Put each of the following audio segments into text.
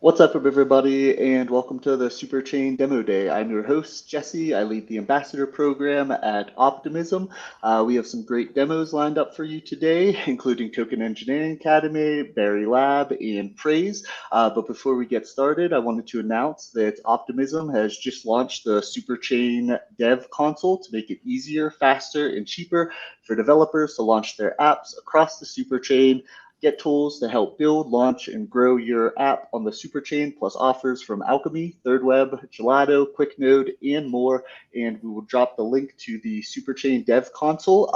What's up, everybody, and welcome to the Superchain Demo Day. I'm your host, Jesse. I lead the Ambassador Program at Optimism. We have some great demos lined up for you today, including Token Engineering Academy, Berry Lab, and Praise. But before we get started, I wanted to announce that Optimism has just launched the Superchain Dev Console to make it easier, faster, and cheaper for developers to launch their apps across the Superchain. Get tools to help build, launch, and grow your app on the Superchain, plus offers from Alchemy, ThirdWeb, Gelato, QuickNode, and more. And we will drop the link to the Superchain Dev Console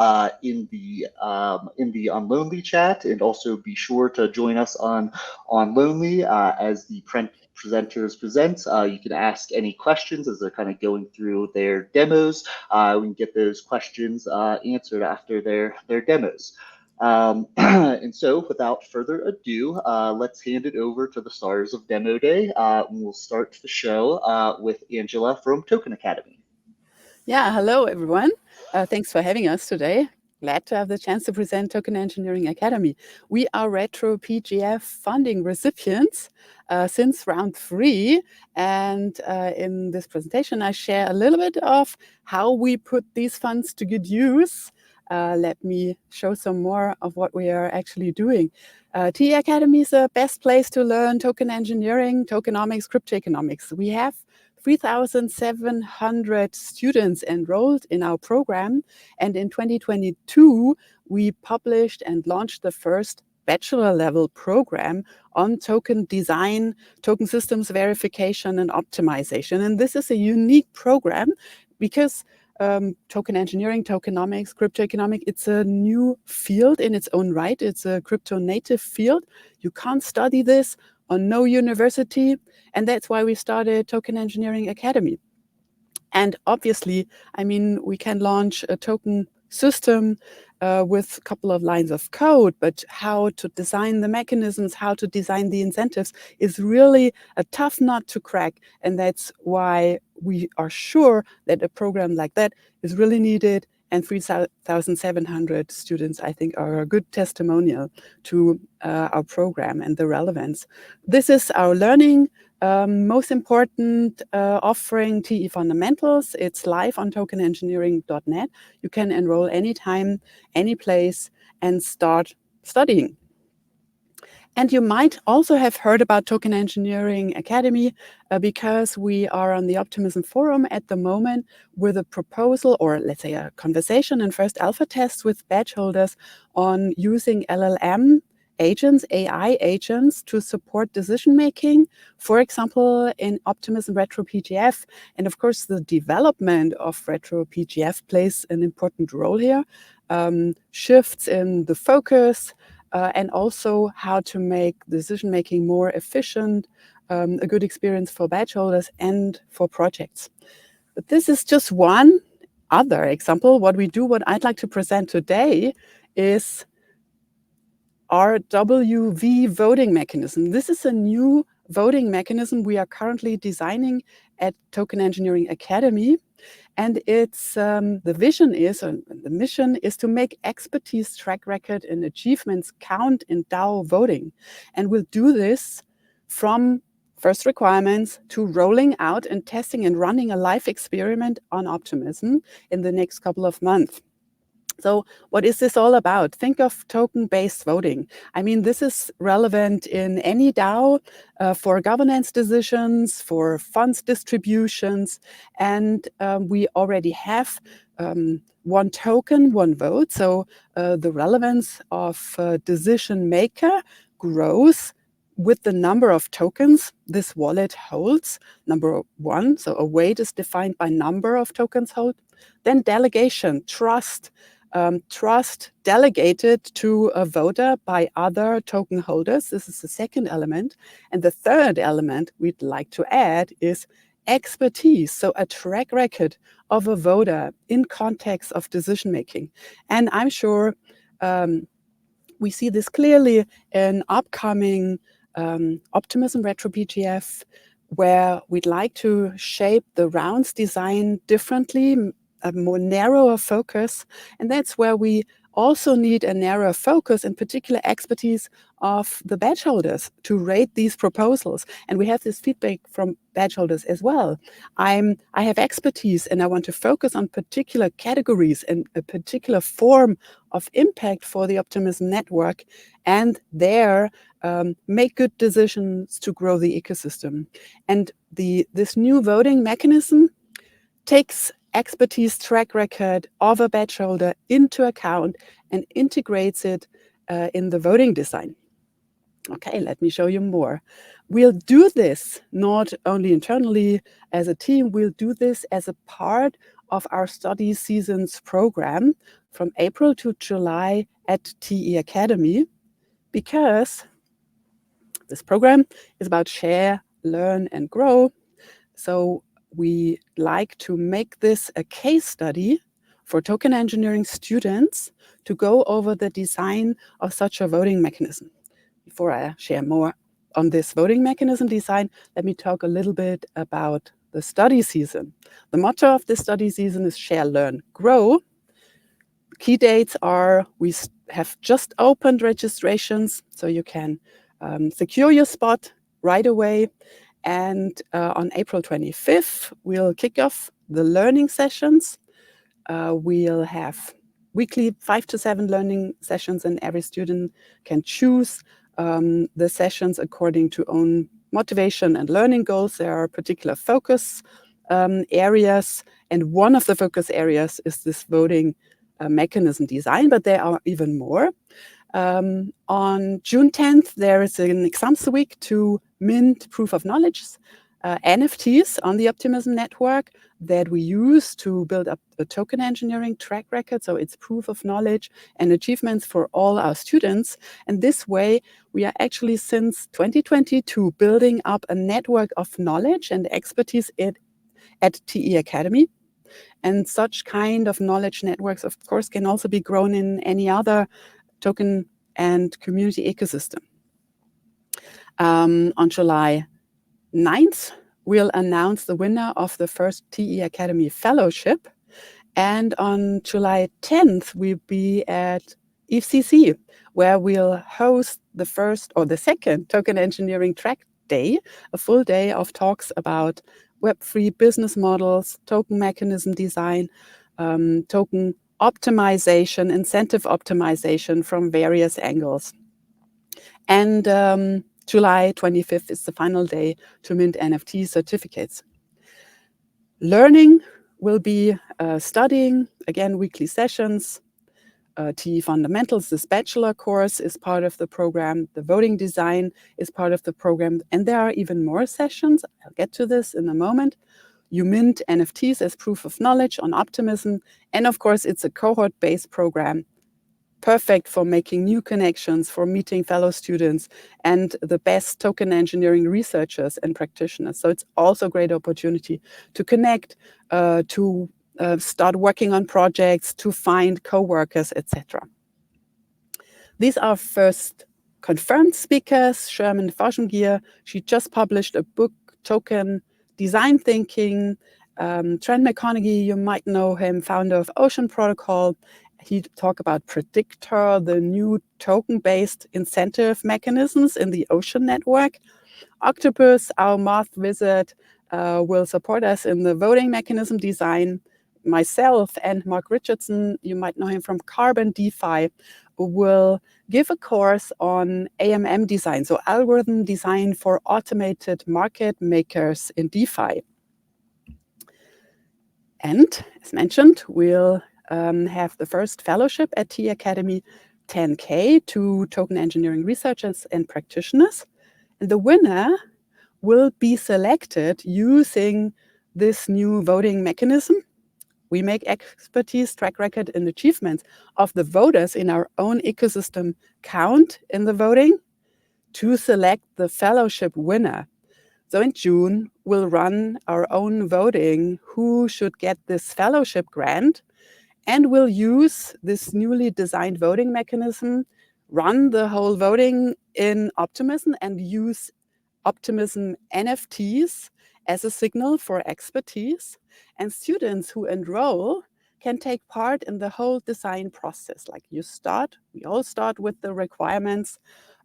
in the on Lonely chat, and also be sure to join us on Lonely as the presenters present. You can ask any questions as they're kind of going through their demos. We can get those questions answered after their demos. And so, without further ado, let's hand it over to the stars of Demo Day. And we'll start the show with Angela from Token Academy. Yeah, hello everyone. Thanks for having us today. Glad to have the chance to present Token Engineering Academy. We are retro PGF funding recipients since round 3. And in this presentation, I share a little bit of how we put these funds to good use. Let me show some more of what we are actually doing. TE Academy is the best place to learn token engineering, tokenomics, cryptoeconomics. We have 3,700 students enrolled in our program. And in 2022, we published and launched the first bachelor level program on token design, token systems verification, and optimization. And this is a unique program because token engineering, tokenomics, cryptoeconomics, it's a new field in its own right. It's a crypto native field. You can't study this on no university. And that's why we started Token Engineering Academy. And obviously, I mean, we can launch a token system with a couple of lines of code, but how to design the mechanisms, how to design the incentives is really a tough nut to crack. And that's why we are sure that a program like that is really needed. And 3,700 students, I think, are a good testimonial to our program and the relevance. This is our learning most important offering, TE Fundamentals. It's live on tokenengineering.net. You can enroll anytime, any place, and start studying. And you might also have heard about Token Engineering Academy because we are on the Optimism Forum at the moment with a proposal, or let's say a conversation and first alpha test with badge holders on using LLM agents, AI agents, to support decision making, for example, in Optimism Retro PGF. And of course, the development of Retro PGF plays an important role here. Shifts in the focus, and also how to make decision making more efficient, a good experience for badge holders and for projects. But this is just one other example. What we do, what I'd like to present today is our WV voting mechanism. This is a new voting mechanism we are currently designing at Token Engineering Academy. And it's the vision is, or the mission is to make expertise, track record, and achievements count in DAO voting. And we'll do this from first requirements to rolling out and testing and running a live experiment on Optimism in the next couple of months. So what is this all about? Think of token-based voting. I mean, this is relevant in any DAO for governance decisions, for funds distributions, and we already have one token, one vote. So the relevance of decision maker grows with the number of tokens this wallet holds, number 1. So a weight is defined by number of tokens held. Then delegation, trust. Trust delegated to a voter by other token holders. This is the second element. And the third element we'd like to add is expertise, so a track record of a voter in context of decision making. And I'm sure we see this clearly in upcoming Optimism Retro PGF, where we'd like to shape the rounds design differently, a more narrower focus. And that's where we also need a narrow focus and particular expertise of the badge holders to rate these proposals. And we have this feedback from badge holders as well. I have expertise and I want to focus on particular categories and a particular form of impact for the Optimism network, and there make good decisions to grow the ecosystem. And this new voting mechanism takes expertise track record of a badge holder into account and integrates it in the voting design. Okay, let me show you more. We'll do this not only internally as a team, we'll do this as a part of our study seasons program from April to July at TE Academy, because this program is about share, learn, and grow. So we like to make this a case study for token engineering students to go over the design of such a voting mechanism. Before I share more on this voting mechanism design, let me talk a little bit about the study season. The motto of the study season is share, learn, grow. Key dates are, we have just opened registrations, so you can secure your spot right away. And on April 25th, we'll kick off the learning sessions. We'll have weekly 5 to 7 learning sessions, and every student can choose the sessions according to own motivation and learning goals. There are particular focus areas, and one of the focus areas is this voting mechanism design, but there are even more. On June 10th, there is an exams week to mint proof of knowledge, NFTs on the Optimism network that we use to build up a token engineering track record. So it's proof of knowledge and achievements for all our students. And this way, we are actually since 2022 building up a network of knowledge and expertise at TE Academy. And such kind of knowledge networks, of course, can also be grown in any other token and community ecosystem. On July 9th, we'll announce the winner of the first TE Academy Fellowship. And on July 10th, we'll be at EFCC, where we'll host the first or the second Token Engineering Track Day, a full day of talks about Web3 business models, token mechanism design, token optimization, incentive optimization from various angles. And July 25th is the final day to mint NFT certificates. Learning will be studying, again, weekly sessions. TE Fundamentals, this bachelor course, is part of the program. The voting design is part of the program. And there are even more sessions. I'll get to this in a moment. You mint NFTs as proof of knowledge on Optimism. And of course, it's a cohort-based program, perfect for making new connections, for meeting fellow students and the best token engineering researchers and practitioners. So it's also a great opportunity to connect, to start working on projects, to find co-workers, etc. These are first confirmed speakers. Sherman Forschengier, she just published a book, Token Design Thinking. Trent McConaughey, you might know him, founder of Ocean Protocol. He talked about Predictor, the new token-based incentive mechanisms in the Ocean network. Octopus, our math wizard, will support us in the voting mechanism design. Myself and Mark Richardson, you might know him from Carbon DeFi, will give a course on AMM design, so algorithm design for automated market makers in DeFi. And as mentioned, we'll have the first fellowship at TE Academy, 10K to token engineering researchers and practitioners. And the winner will be selected using this new voting mechanism. We make expertise, track record, and achievements of the voters in our own ecosystem count in the voting to select the fellowship winner. So in June, we'll run our own voting, who should get this fellowship grant, and we'll use this newly designed voting mechanism, run the whole voting in Optimism, and use Optimism NFTs as a signal for expertise. And students who enroll can take part in the whole design process. Like we all start with the requirements.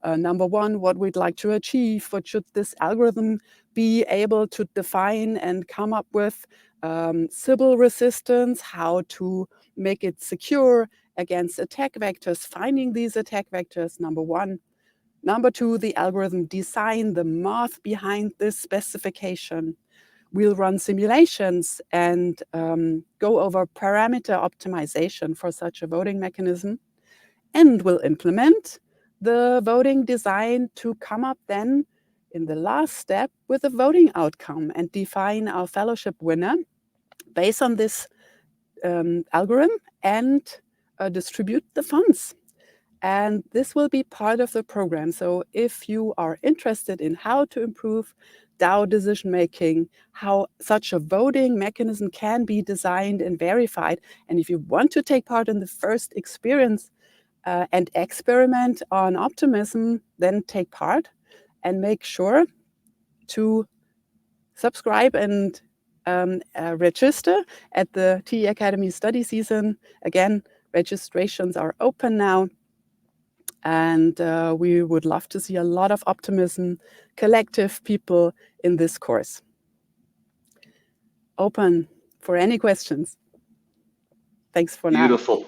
Number one, what we'd like to achieve, what should this algorithm be able to define and come up with, Sybil resistance, how to make it secure against attack vectors, finding these attack vectors, number one. Number two, the algorithm design, the math behind this specification. We'll run simulations and go over parameter optimization for such a voting mechanism. And we'll implement the voting design to come up then in the last step with a voting outcome and define our fellowship winner based on this algorithm and distribute the funds. And this will be part of the program. So if you are interested in how to improve DAO decision making, how such a voting mechanism can be designed and verified, and if you want to take part in the first experience and experiment on optimism, then take part and make sure to subscribe and register at the TE Academy study season. Again, registrations are open now. And we would love to see a lot of optimism, collective people in this course. Open for any questions. Thanks for now. Beautiful.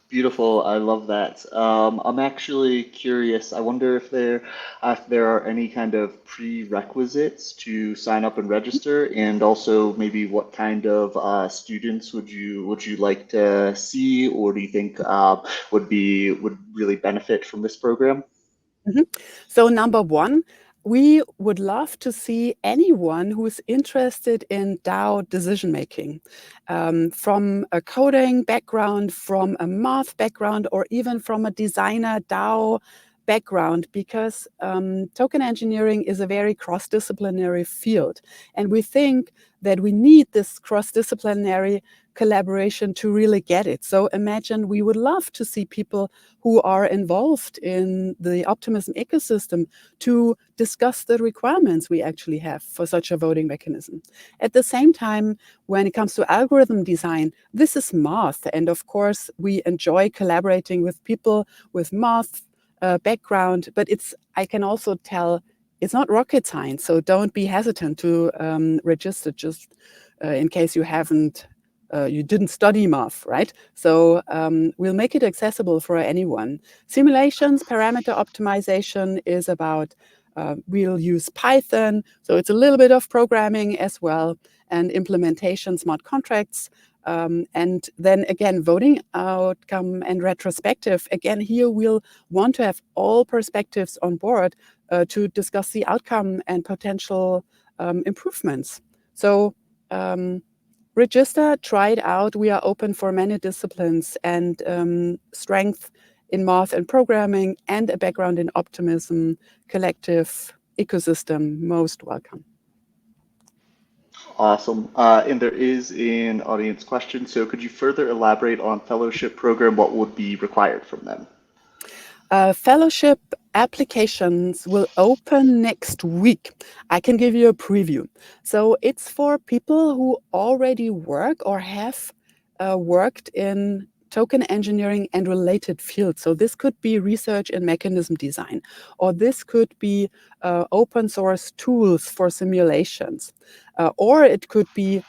Beautiful. I love that. I'm actually curious. I wonder if there are any kind of prerequisites to sign up and register, and also maybe what kind of students would you like to see, or do you think would really benefit from this program? So number one, we would love to see anyone who is interested in DAO decision making, from a coding background, from a math background, or even from a designer DAO background, because token engineering is a very cross-disciplinary field. And we think that we need this cross-disciplinary collaboration to really get it. So imagine we would love to see people who are involved in the optimism ecosystem to discuss the requirements we actually have for such a voting mechanism. At the same time, when it comes to algorithm design, this is math. And of course, we enjoy collaborating with people with math background, but I can also tell it's not rocket science. So don't be hesitant to register just in case you didn't study math, right? So we'll make it accessible for anyone. Simulations, parameter optimization is about, we'll use Python. So it's a little bit of programming as well, and implementation, smart contracts. And then again, voting outcome and retrospective. Again, here we'll want to have all perspectives on board to discuss the outcome and potential improvements. So register, try it out. We are open for many disciplines, and strength in math and programming and a background in optimism, collective, ecosystem, most welcome. Awesome. And there is an audience question. So could you further elaborate on fellowship program? What would be required from them? Fellowship applications will open next week. I can give you a preview. So it's for people who already work or have worked in token engineering and related fields. So this could be research in mechanism design, or this could be open source tools for simulations, or it could be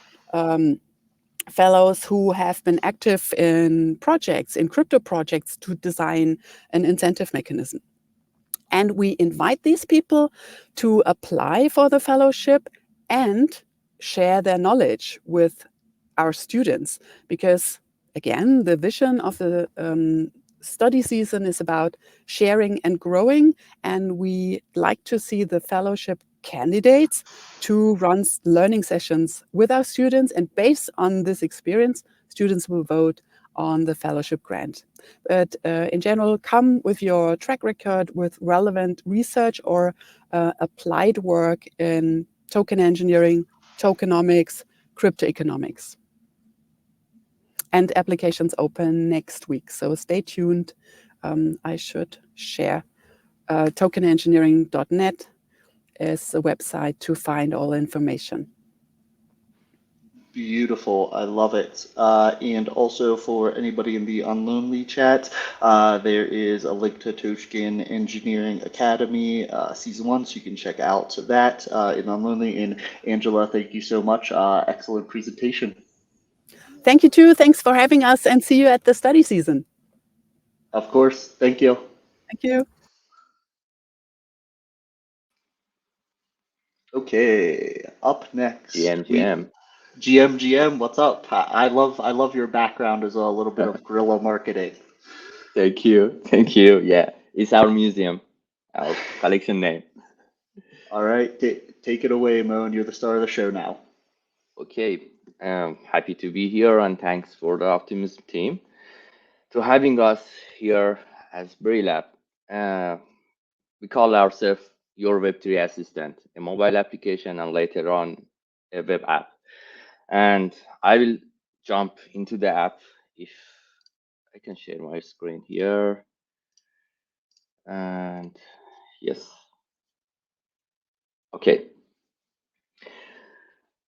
fellows who have been active in projects, in crypto projects, to design an incentive mechanism. And we invite these people to apply for the fellowship and share their knowledge with our students, because again, the vision of the study season is about sharing and growing, and we like to see the fellowship candidates to run learning sessions with our students, and based on this experience, students will vote on the fellowship grant. But in general, come with your track record with relevant research or applied work in token engineering, tokenomics, crypto economics. And applications open next week, so stay tuned. I should share tokenengineering.net as a website to find all information. Beautiful. I love it. And also for anybody in the Unlonely chat, there is a link to Toshkin Engineering Academy Season 1, so you can check out that in Unlonely. And Angela, thank you so much. Excellent presentation. Thank you too. Thanks for having us, and see you at the study season. Of course. Thank you. Thank you. Okay, up next we GM. GM. What's up? I love your background as a little bit of guerrilla marketing. Thank you. Thank you. Yeah, it's our museum, our collection name. All right, take it away, Moan. You're the star of the show now. Okay, happy to be here and thanks for the Optimism team to having us here as Brilab. Uh, we call ourselves your Web3 assistant, a mobile application and later on a web app. And I will jump into the app if I can share my screen here. And yes, okay.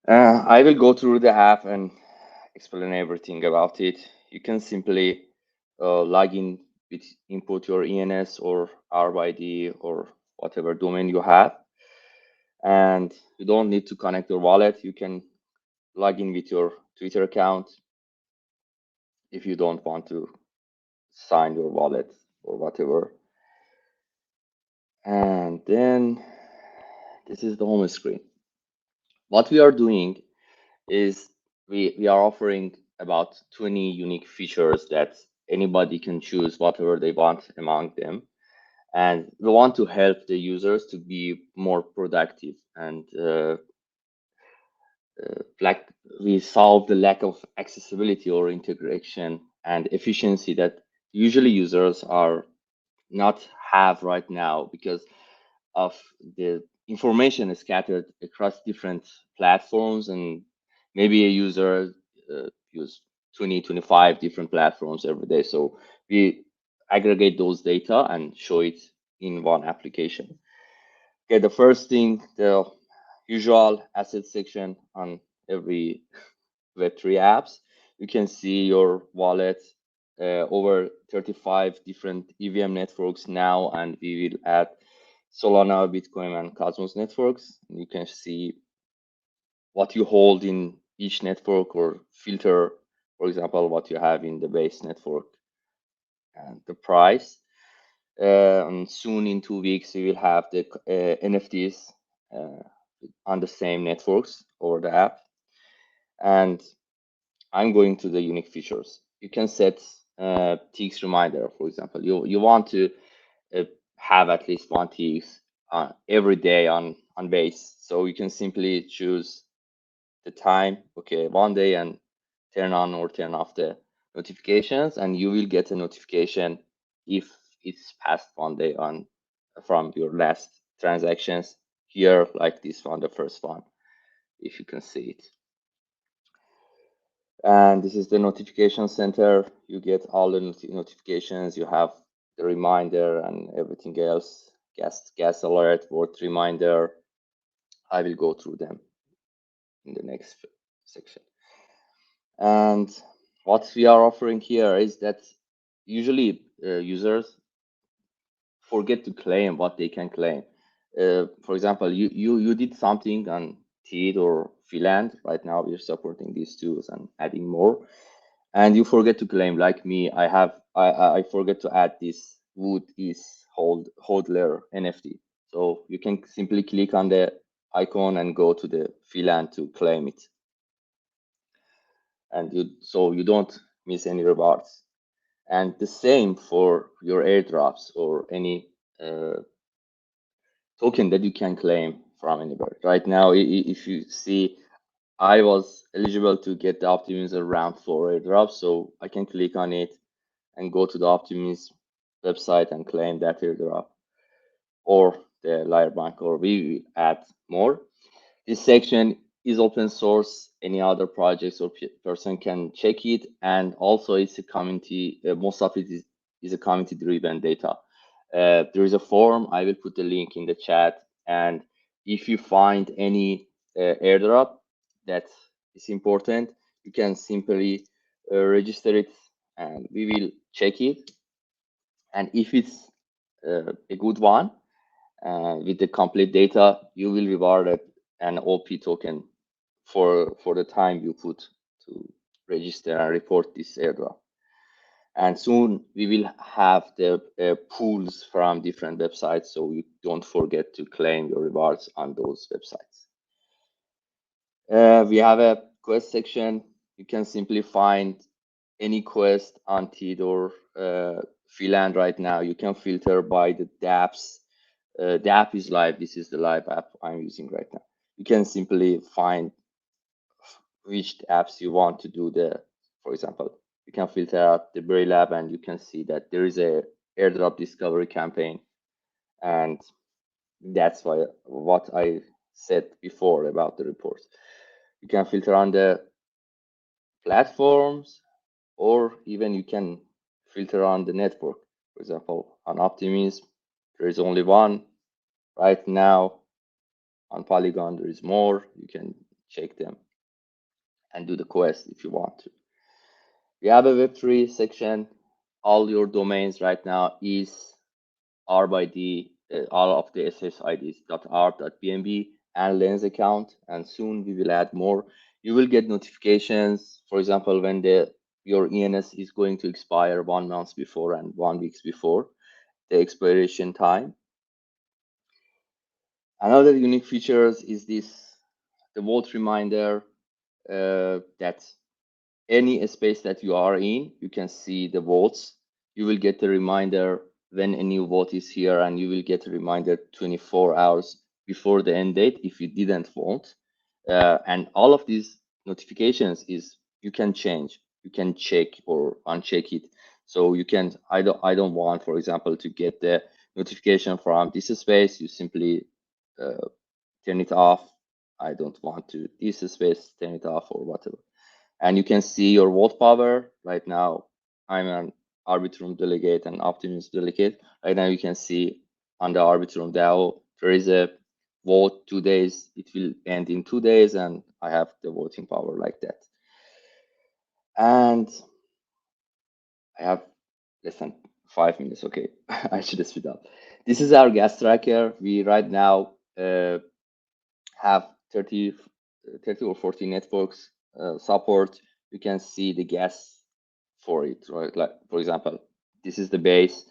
I will go through the app and explain everything about it. You can simply log in with input your ENS or RYD or whatever domain you have. And you don't need to connect your wallet. You can log in with your Twitter account if you don't want to sign your wallet or whatever. And then this is the home screen. What we are doing is we are offering about 20 unique features that anybody can choose whatever they want among them. And we want to help the users to be more productive and like we solve the lack of accessibility or integration and efficiency that usually users are not have right now because of the information is scattered across different platforms, and maybe a user use 20 25 different platforms every day, so we aggregate those data and show it in one application. Okay, the first thing, the usual asset section on every Web3 apps. You can see your wallet, over 35 different EVM networks now, and we will add Solana, Bitcoin, and Cosmos networks. You can see what you hold in each network or filter, for example, what you have in the base network and the price. And soon in 2 weeks, we will have the NFTs uh, on the same networks over the app. And I'm going to the unique features. You can set TX reminder, for example. You want to uh, have at least one TX every day on base. So you can simply choose the time, okay, one day, and turn on or turn off the notifications, and you will get a notification if it's past one day on from your last transactions here, like this one, the first one, if you can see it. And this is the notification center. You get all the notifications. You have the reminder and everything else. Gas alert, worth reminder. I will go through them in the next section. And what we are offering here is that usually users forget to claim what they can claim. For example, you did something on TEED or Philand. Right now, we're supporting these tools and adding more. And you forget to claim, like me. I forget to add this wood is hodler NFT. So you can simply click on the icon and go to the Philand to claim it, and you don't miss any rewards. And the same for your airdrops or any token that you can claim from anybody. Right now, if you see, I was eligible to get the Optimism round 4 airdrop, so I can click on it and go to the Optimism website and claim that airdrop, or the Lyre Bank, or we will add more. This section is open source. Any other projects or person can check it, and also it's a community. Most of it is a community-driven data. There is a forum. I will put the link in the chat, and if you find any airdrop that is important, you can simply register it and we will check it. And if it's a good one with the complete data, you will reward an OP token for the time you put to register and report this airdrop. And soon we will have the pools from different websites, so you don't forget to claim your rewards on those websites. We have a quest section. You can simply find any quest on TED or Freeland right now. You can filter by the dApps. The app is live. This is the live app I'm using right now. You can simply find which apps you want to do for example, you can filter out the Berry Lab and you can see that there is a airdrop discovery campaign. And that's what I said before about the reports. You can filter on the platforms, or even you can filter on the network. For example, on Optimism, there is only one right now. On Polygon, there is more. You can check them and do the quest if you want to. We have a Web3 section. All your domains right now is R by D, all of the SSIDs .art, .bnb, and Lens account, and soon we will add more. You will get notifications, for example, when your ENS is going to expire 1 month before and 1 week before the expiration time. Another unique features is the vote reminder that any space that you are in, you can see the votes. You will get a reminder when a new vote is here, and you will get a reminder 24 hours before the end date if you didn't vote. And all of these notifications you can change, you can check or uncheck it. So you can, I don't want, for example, to get the notification from this space. You simply turn it off. I don't want to this space, turn it off or whatever. And you can see your vote power. Right now, I'm an Arbitrum delegate and Optimism delegate. Right now, you can see on the Arbitrum DAO, there is a vote 2 days. It will end in 2 days, and I have the voting power like that. And I have less than 5 minutes. Okay, I should speed up. This is our gas tracker. We right now have 30 or 40 networks support. You can see the gas for it, right? Like, for example, this is the base.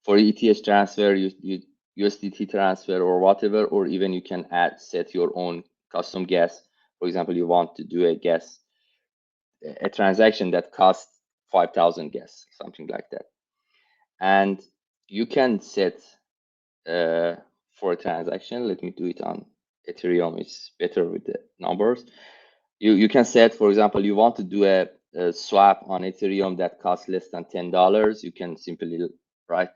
For ETH transfer, you USDT transfer or whatever, or even you can set your own custom gas. For example, you want to do a transaction that costs 5,000 gas, something like that. And you can set for a transaction. Let me do it on Ethereum. It's better with the numbers. You can set, for example, you want to do a swap on Ethereum that costs less than $10. You can simply write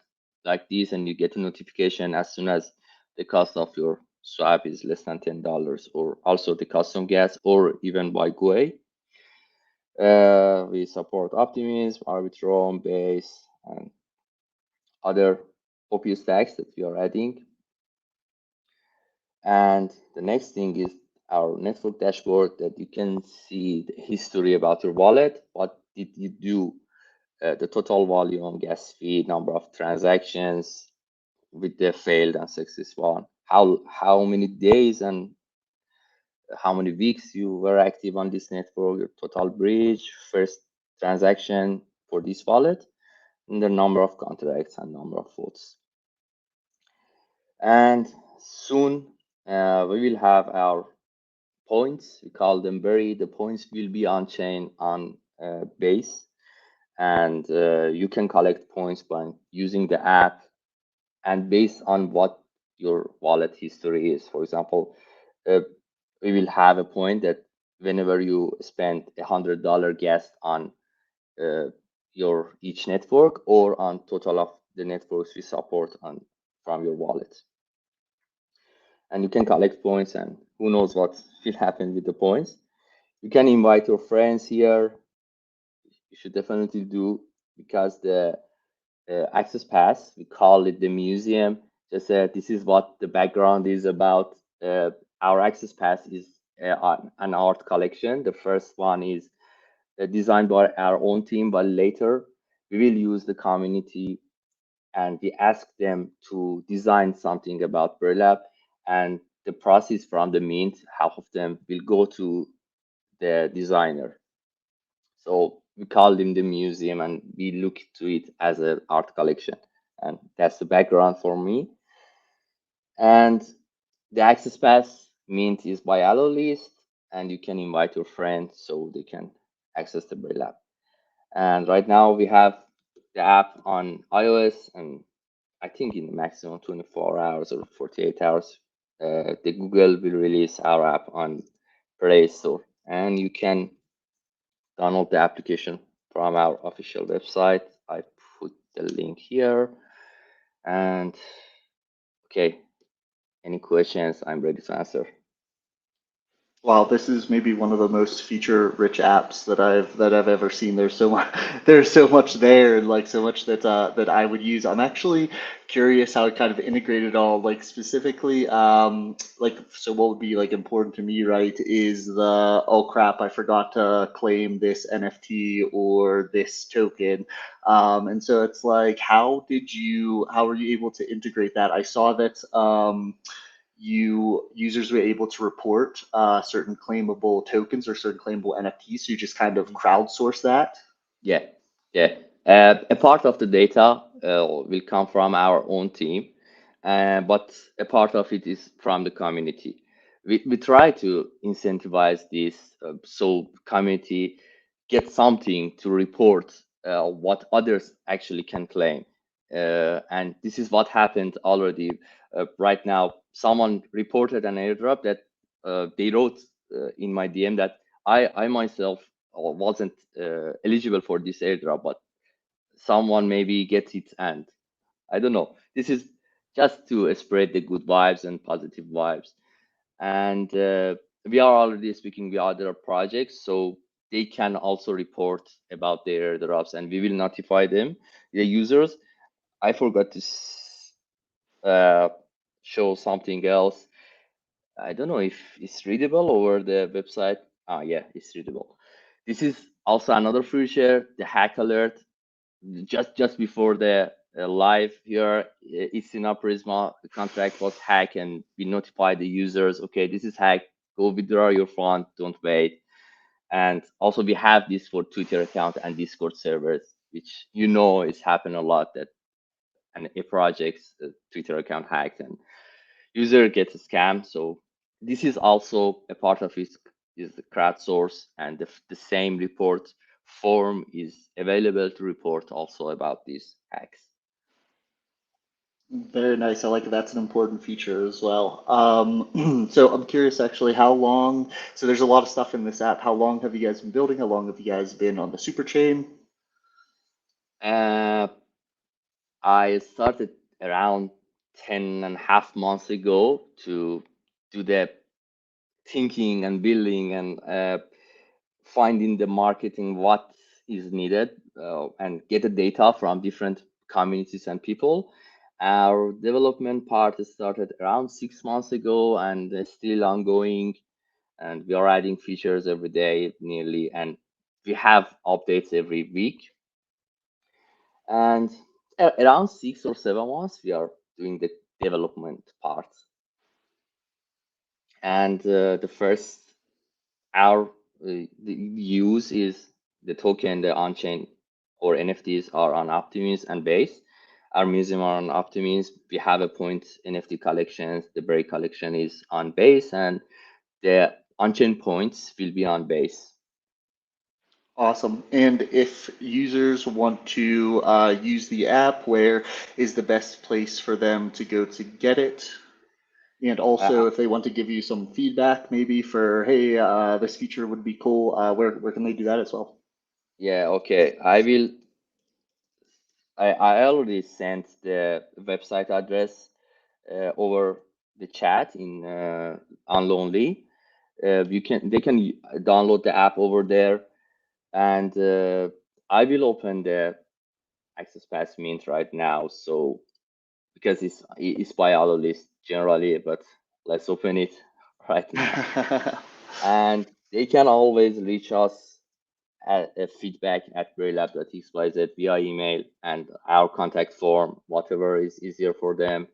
like this, and you get a notification as soon as the cost of your swap is less than $10, or also the custom gas, or even by GUI. We support Optimism, Arbitrum, Base, and other OP stacks that we are adding. And the next thing is our network dashboard, that you can see the history about your wallet. What did you do? The total volume, gas fee, number of transactions with the failed and successful one. How many days and how many weeks you were active on this network, your total bridge, first transaction for this wallet, and the number of contracts and number of votes. And soon we will have our points. We call them Berry. The points will be on chain on Base, and you can collect points by using the app, and based on what your wallet history is. For example, we will have a point that whenever you spend $100 gas on your each network, or on total of the networks we support from your wallet. And you can collect points, and who knows what will happen with the points. You can invite your friends here. You should definitely do, because the access pass, we call it the museum. Just this is what the background is about. Our access pass is an art collection. The first one is designed by our own team, but later we will use the community and we ask them to design something about burlap, and the process from the mint, half of them will go to the designer. So we call them the museum and we look to it as an art collection. And that's the background for me. And the access pass mint is by allo list, and you can invite your friends so they can access the burlap. And right now we have the app on iOS, and I think in the maximum 24 hours or 48 hours, the Google will release our app on Play Store, and you can download the application from our official website. I put the link here. And okay, any questions? I'm ready to answer. Wow, this is maybe one of the most feature-rich apps that I've ever seen. There's so much there's so much there, and like so much that I would use. I'm actually curious how it kind of integrated all, like specifically, like so what would be like important to me, right, is the oh crap, I forgot to claim this NFT or this token. And so it's like, how were you able to integrate that? I saw that users were able to report certain claimable tokens or certain claimable NFTs. So you just kind of crowdsource that. Yeah, yeah. A part of the data will come from our own team, but a part of it is from the community. We try to incentivize this so community get something to report what others actually can claim. And this is what happened already. Right now, someone reported an airdrop that they wrote in my DM that I myself wasn't eligible for this airdrop, but someone maybe gets it, and I don't know. This is just to spread the good vibes and positive vibes. And we are already speaking with other projects, so they can also report about their airdrops, and we will notify them, the users. I forgot to uh, show something else. I don't know if it's readable over the website. Ah, yeah, it's readable. This is also another feature, the hack alert. Just before the live here, it's in our Prisma. The contract was hacked, and we notify the users. Okay, this is hacked. Go withdraw your fund. Don't wait. And also we have this for Twitter account and Discord servers, which it's happened a lot that a project's Twitter account hacked and user gets a scam. So this is also a part of it is the crowdsource, and the same report form is available to report also about these hacks. Very nice. I like that's an important feature as well. So I'm curious actually how long, so there's a lot of stuff in this app. How long have you guys been building? How long have you guys been on the Superchain? Uh, I started around 10 and a half months ago to do the thinking and building and finding the marketing what is needed and get the data from different communities and people. Our development part started around 6 months ago and still ongoing, and we are adding features every day nearly, and we have updates every week. And around 6 or 7 months we are doing the development part. And the first our the use is the token, the on-chain or NFTs are on Optimus and Base. Our museum are on Optimus. We have a point NFT collections. The Berry collection is on Base, and the on-chain points will be on Base. Awesome. And if users want to use the app, where is the best place for them to go to get it? And Uh, also, if they want to give you some feedback, maybe for, hey, this feature would be cool, where can they do that as well? yeah, okay. I already sent the website address over the chat in on Lonely. They can download the app over there, and I will open the access pass mint right now. So because it's by auto list generally, but let's open it right now. And they can always reach us at feedback at braillab.xyz via email and our contact form, whatever is easier for them.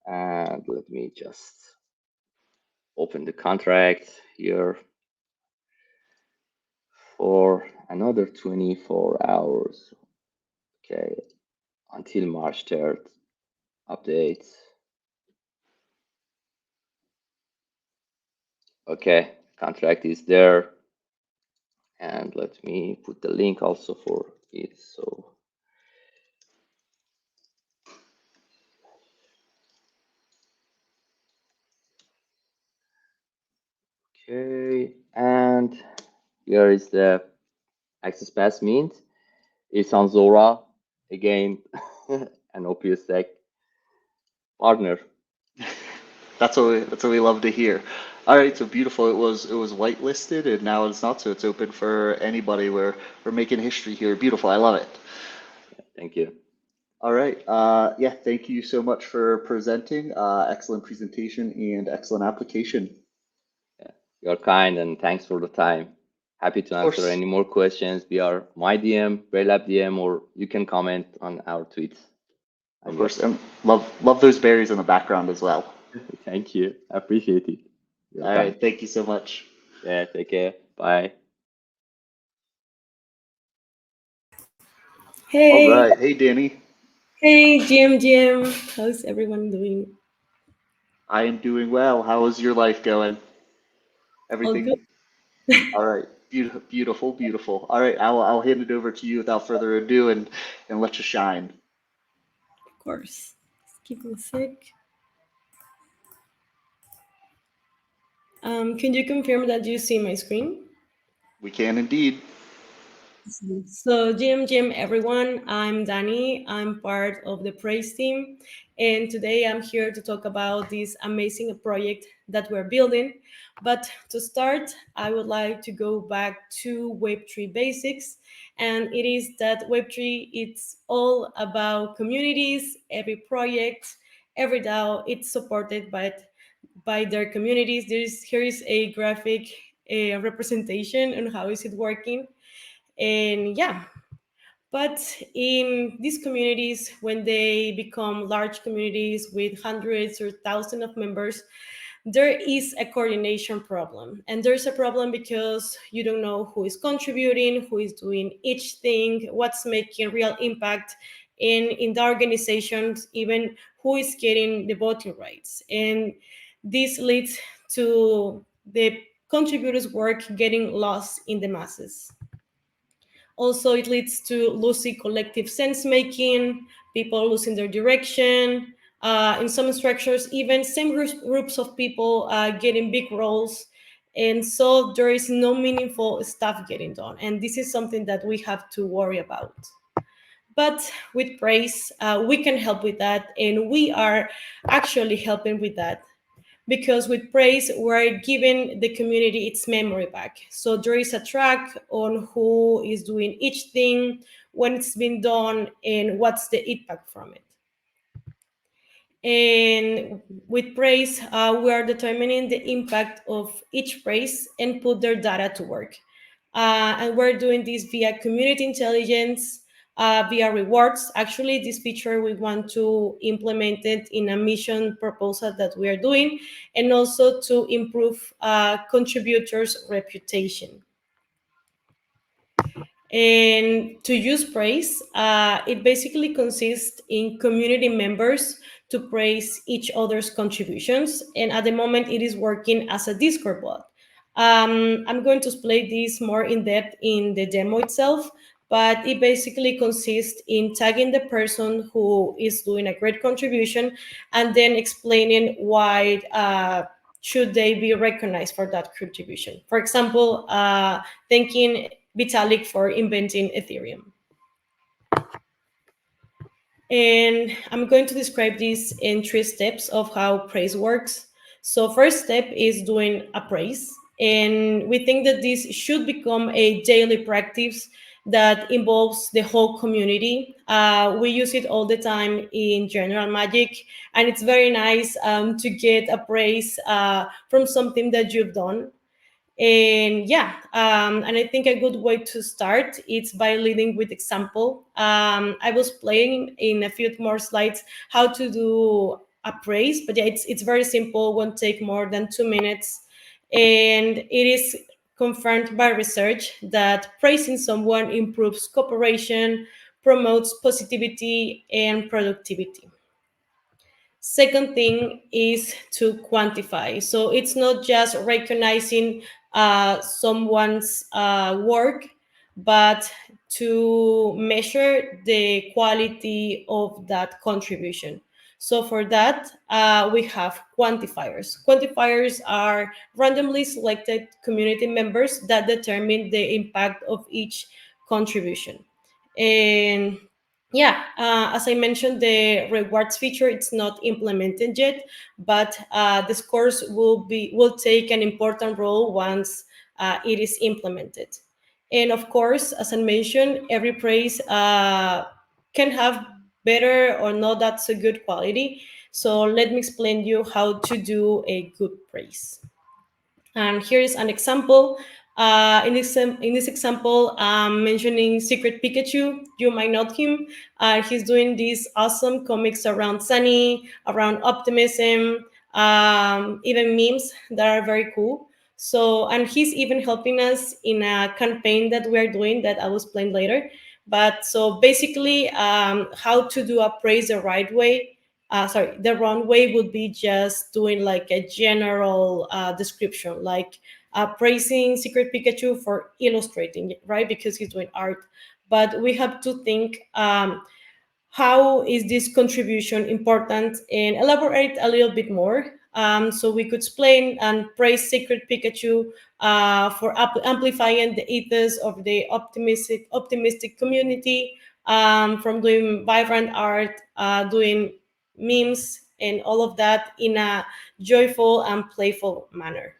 And let me just open the contract here for another 24 hours. Okay, until March 3rd. Updates. Okay, contract is there. And let me put the link also for it. So, okay, and here is the access pass mint. It's on Zora again, an OPSec partner. That's what we love to hear. All right, so beautiful. It was whitelisted and now it's not, so it's open for anybody. We're making history here. Beautiful. I love it. Thank you. All right. Yeah, thank you so much for presenting. Excellent presentation and excellent application. Yeah, you're kind and thanks for the time. Happy to Of answer course. any more questions via my DM, Braillab DM, or you can comment on our tweets. Of I'm course. yours. And love those berries in the background as well. Thank you. Appreciate it. You're All kind. right. Thank you so much. Yeah, take care. Bye. All Hey, right. Hey, Danny. hey, Jim. How's everyone doing? I am doing well. How is your life going? All good? Everything? All right. Beautiful, beautiful, beautiful. All right. I'll hand it over to you without further ado and let you shine. Of course. Just give me a sec. Can you confirm that you see my screen? We can indeed. So, Jim, everyone, I'm Dani. I'm part of the Praise team. And today I'm here to talk about this amazing project that we're building. But to start, I would like to go back to Web3 basics. And it is that Web3, it's all about communities, every project, every DAO, it's supported by their communities. Here is a graphic representation on how is it working. And yeah, but in these communities, when they become large communities with hundreds or thousands of members, there is a coordination problem. And there's a problem because you don't know who is contributing, who is doing each thing, what's making real impact in the organizations, even who is getting the voting rights. And this leads to the contributors' work getting lost in the masses. Also, it leads to losing collective sense making, people losing their direction. In some structures, even same groups of people getting big roles. And so there is no meaningful stuff getting done. And this is something that we have to worry about. But with praise, we can help with that. And we are actually helping with that because with praise we're giving the community its memory back, so there is a track on who is doing each thing, when it's been done, and what's the impact from it. And with praise, we are determining the impact of each praise and put their data to work. And we're doing this via community intelligence, via rewards. Actually, this feature we want to implement it in a mission proposal that we are doing, and also to improve contributors' reputation. And to use praise, it basically consists in community members to praise each other's contributions. And at the moment, it is working as a Discord bot. I'm going to explain this more in depth in the demo itself, but it basically consists in tagging the person who is doing a great contribution and then explaining why should they be recognized for that contribution. For example, thanking Vitalik for inventing Ethereum. And I'm going to describe this in 3 steps of how praise works. So first step is doing a praise. And we think that this should become a daily practice that involves the whole community. We use it all the time in General Magic, and it's very nice to get a praise from something that you've done. And yeah, and I think a good way to start is by leading with example. I was playing in a few more slides how to do a praise, but yeah, it's very simple, won't take more than 2 minutes. And it is confirmed by research that praising someone improves cooperation, promotes positivity and productivity. Second thing is to quantify. So it's not just recognizing someone's work, but to measure the quality of that contribution. So for that, we have quantifiers. Quantifiers are randomly selected community members that determine the impact of each contribution. And yeah, as I mentioned, the rewards feature it's not implemented yet, but the scores will take an important role once it is implemented. And of course, as I mentioned, every praise can have better or not that so good quality. So let me explain you how to do a good praise. And here is an example. In this example, I'm mentioning Secret Pikachu. You might know him. He's doing these awesome comics around Sunny, around optimism, even memes that are very cool. So, and he's even helping us in a campaign that we're doing that I will explain later. But so basically, how to do a praise the right way, sorry, the wrong way would be just doing like a general description, like praising Secret Pikachu for illustrating, right? Because he's doing art. But we have to think how is this contribution important and elaborate a little bit more. So we could explain and praise Secret Pikachu for amplifying the ethos of the optimistic community, from doing vibrant art, doing memes, and all of that in a joyful and playful manner.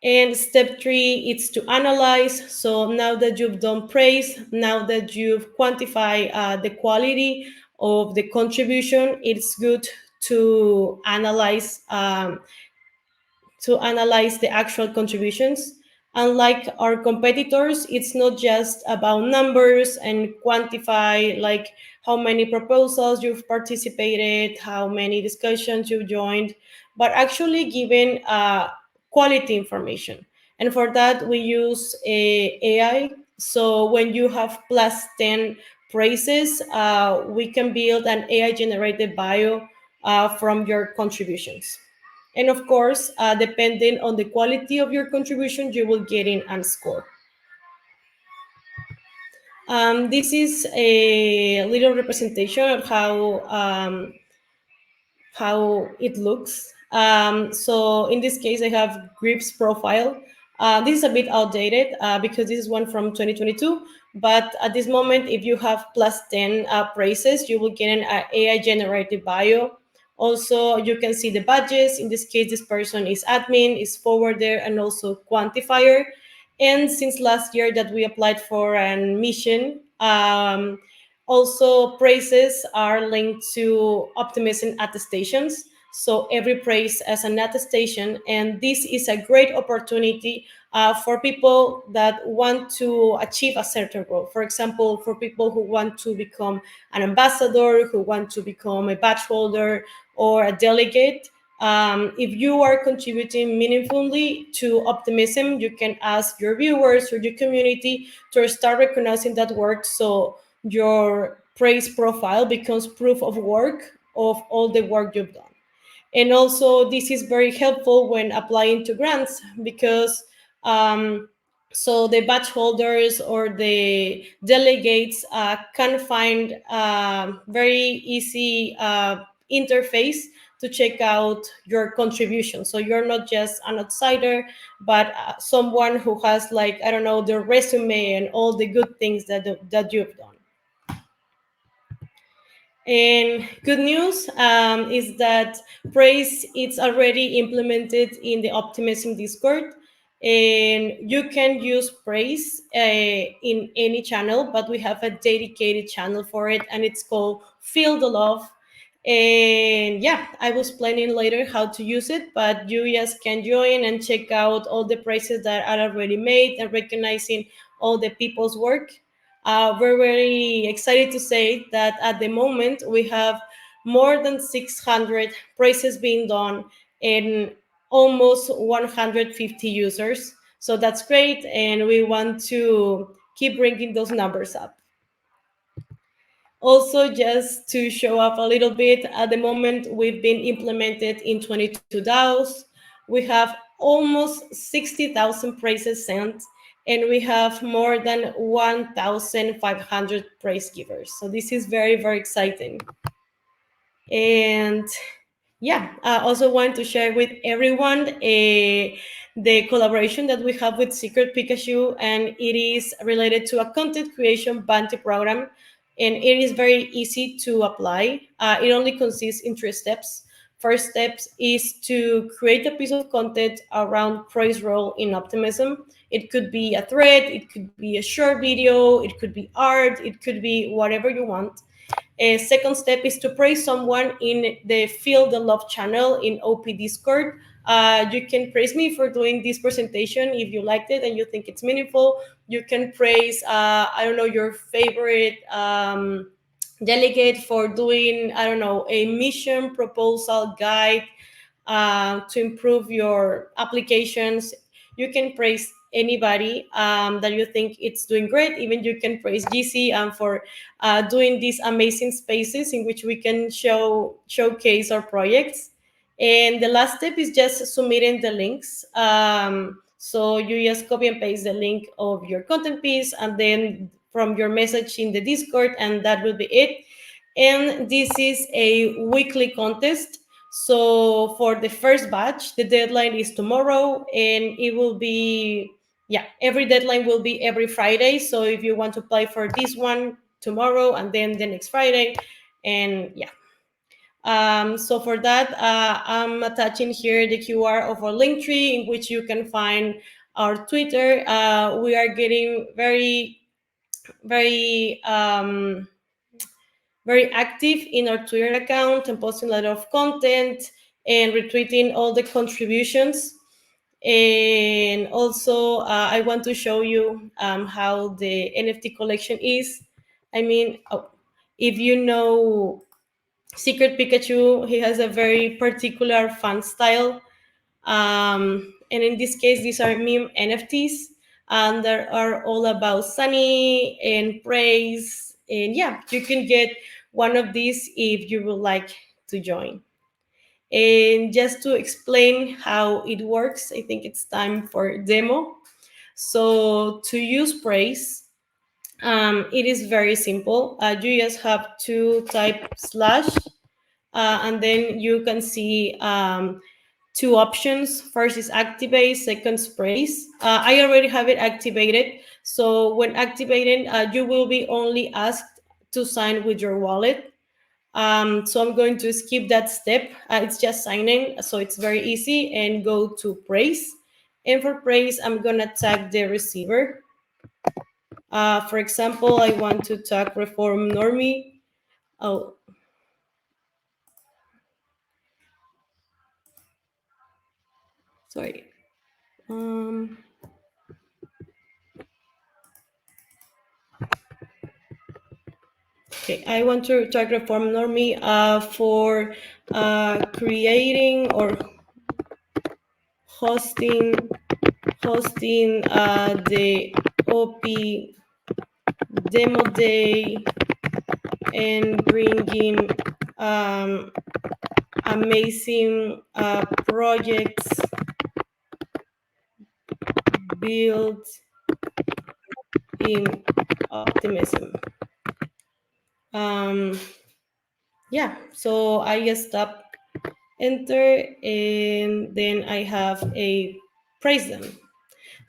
And step three is to analyze. So now that you've done praise, now that you've quantified the quality of the contribution, it's good to analyze the actual contributions. Unlike our competitors, it's not just about numbers and quantify like how many proposals you've participated, how many discussions you've joined, but actually giving quality information. And for that, we use AI. So when you have plus 10 praises, we can build an AI generated bio from your contributions. And of course, depending on the quality of your contribution, you will get in a score. This is a little representation of how it looks. So in this case, I have Grip's profile. This is a bit outdated because this is one from 2022. But at this moment, if you have plus 10 praises, you will get an AI generated bio. Also, you can see the badges. In this case, this person is admin, is forwarder, and also quantifier. And since last year that we applied for an mission, also, praises are linked to optimism attestations. So every praise as an attestation, and this is a great opportunity for people that want to achieve a certain goal. For example, for people who want to become an ambassador, who want to become a badge holder or a delegate. If you are contributing meaningfully to optimism, you can ask your viewers or your community to start recognizing that work. So your praise profile becomes proof of work of all the work you've done. And also, this is very helpful when applying to grants because so the badge holders or the delegates can find very easy interface to check out your contribution. So you're not just an outsider, but someone who has, like, I don't know, their resume and all the good things that you've done. And good news is that praise it's already implemented in the Optimism Discord, and you can use praise in any channel, but we have a dedicated channel for it, and it's called Feel the Love. And yeah, I was planning later how to use it, but you just can join and check out all the prices that are already made and recognizing all the people's work. We're very excited to say that at the moment we have more than 600 prices being done and almost 150 users. So that's great, and we want to keep bringing those numbers up. Also, just to show up a little bit, at the moment we've been implemented in 22 DAOs. We have almost 60,000 praises sent, and we have more than 1,500 praise givers. So this is very, very exciting. And yeah, I also want to share with everyone the collaboration that we have with Secret Pikachu, and it is related to a content creation bounty program, and it is very easy to apply. It only consists in 3 steps. First step is to create a piece of content around praise roll in Optimism. It could be a thread, it could be a short video, it could be art, it could be whatever you want. A second step is to praise someone in the Feel the Love channel in OP Discord. You can praise me for doing this presentation if you liked it and you think it's meaningful. You can praise, I don't know, your favorite delegate for doing, I don't know, a mission proposal guide to improve your applications. You can praise anybody that you think it's doing great. Even you can praise GC for doing these amazing spaces in which we can showcase our projects. And the last step is just submitting the links. So you just copy and paste the link of your content piece and then from your message in the Discord, and that will be it. And this is a weekly contest. So for the first batch, the deadline is tomorrow, and it will be, yeah, every deadline will be every Friday. So if you want to apply for this one tomorrow and then the next Friday, and yeah. So for that, I'm attaching here the QR of our link tree in which you can find our Twitter. We are getting very, very, very active in our Twitter account and posting a lot of content and retweeting all the contributions. And also, I want to show you how the NFT collection is. I mean, if you know Secret Pikachu, he has a very particular fun style. And in this case, these are meme NFTs, and they are all about Sunny and praise. And yeah, you can get one of these if you would like to join. And just to explain how it works, I think it's time for demo. So to use praise, it is very simple. You just have to type slash, and then you can see 2 options. First is activate, second is praise. I already have it activated. So when activating, you will be only asked to sign with your wallet. So I'm going to skip that step. It's just signing, so it's very easy, and go to praise. And for praise, I'm gonna tag the receiver. For example, I want to tag Reform Normie. Oh, sorry. Okay, I want to tag Reform Normie for creating or hosting the OP demo day and bringing amazing projects built in Optimism. Yeah, so I just tap enter, and then I have a praise them.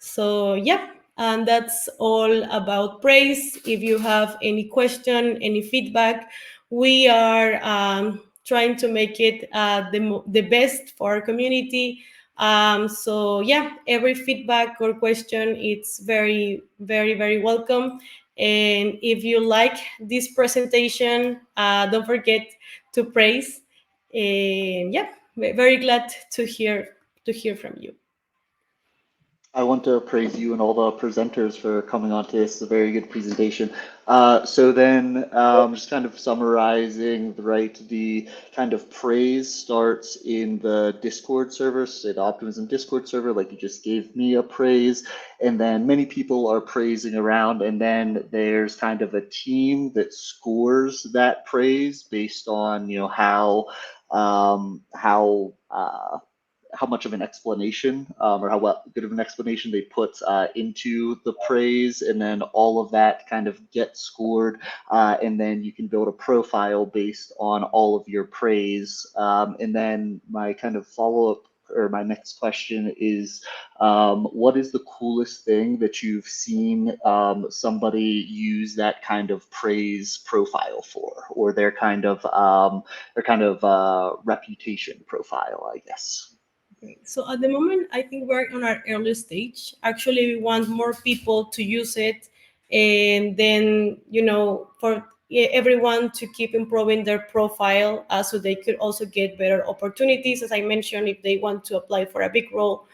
So yeah, and that's all about praise. If you have any question, any feedback, we are trying to make it the best for our community. So yeah, every feedback or question, it's very, very, very welcome. And if you like this presentation, don't forget to praise. And yeah, very glad to hear from you. I want to praise you and all the presenters for coming on to this. It's a very good presentation. So then, just kind of summarizing, right, the kind of praise starts in the Discord server, say the Optimism Discord server, like you just gave me a praise, and then many people are praising around, and then there's kind of a team that scores that praise based on, you know, how much of an explanation or how good of an explanation they put into the praise, and then all of that kind of gets scored, and then you can build a profile based on all of your praise. And then my kind of follow-up or my next question is, what is the coolest thing that you've seen somebody use that kind of praise profile for, or their kind of reputation profile, I guess? Okay. So at the moment, I think we're on our early stage. Actually, we want more people to use it, and then for everyone to keep improving their profile, so they could also get better opportunities. As I mentioned, if they want to apply for a big role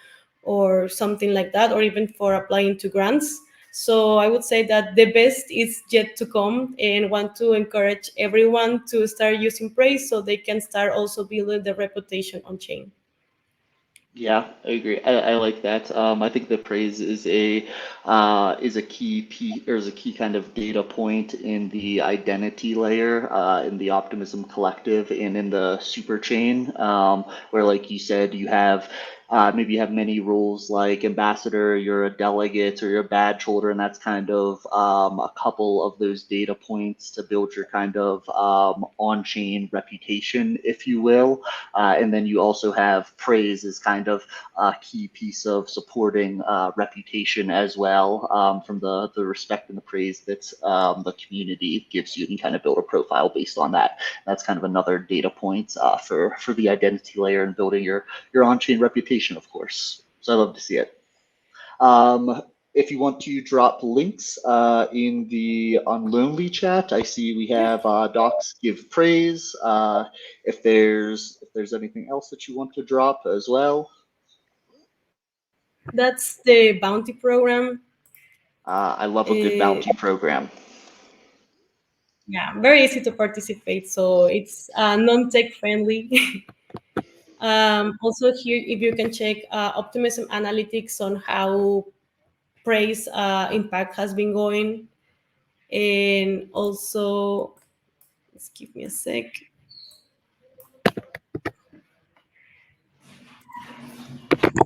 or something like that, or even for applying to grants. So I would say that the best is yet to come, and want to encourage everyone to start using praise so they can start also building their reputation on chain. Yeah, I agree. I like that. I think the praise is a key or is a key kind of data point in the identity layer, in the Optimism Collective, and in the super chain, where, like you said, you have maybe you have many roles like ambassador, you're a delegate, or you're a badge holder, and that's kind of a couple of those data points to build your kind of on-chain reputation, if you will. And then you also have praise as kind of a key piece of supporting reputation as well, from the respect and the praise that the community gives you, and kind of build a profile based on that. That's kind of another data point for the identity layer and building your on-chain reputation, of course. So I love to see it. If you want to drop links in the Unlonely chat, I see we have Docs Give Praise. If there's anything else that you want to drop as well. That's the bounty program. I love a good bounty program. Yeah, very easy to participate. So it's non-tech friendly. Also here, if you can check Optimism Analytics on how praise impact has been going. And also, let's give me a sec.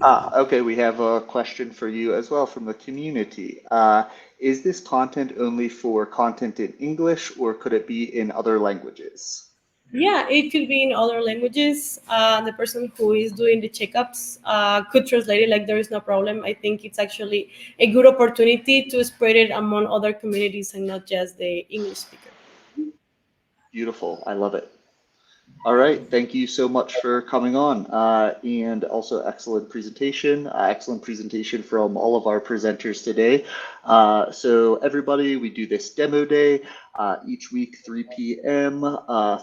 Okay, we have a question for you as well from the community. Is this content only for content in English, or could it be in other languages? Yeah, it could be in other languages. The person who is doing the checkups could translate it, like there is no problem. I think it's actually a good opportunity to spread it among other communities and not just the English speaker. Beautiful. I love it. All right, thank you so much for coming on, and also excellent presentation from all of our presenters today. So everybody, we do this demo day each week, 3 p.m.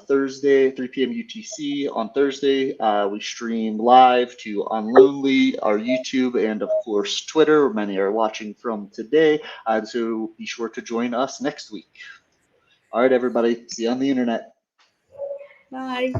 Thursday, 3 p.m. UTC on Thursday. We stream live to Unlonely, our YouTube, and of course Twitter, where many are watching from today. So be sure to join us next week. All right, everybody, see you on the internet. Bye.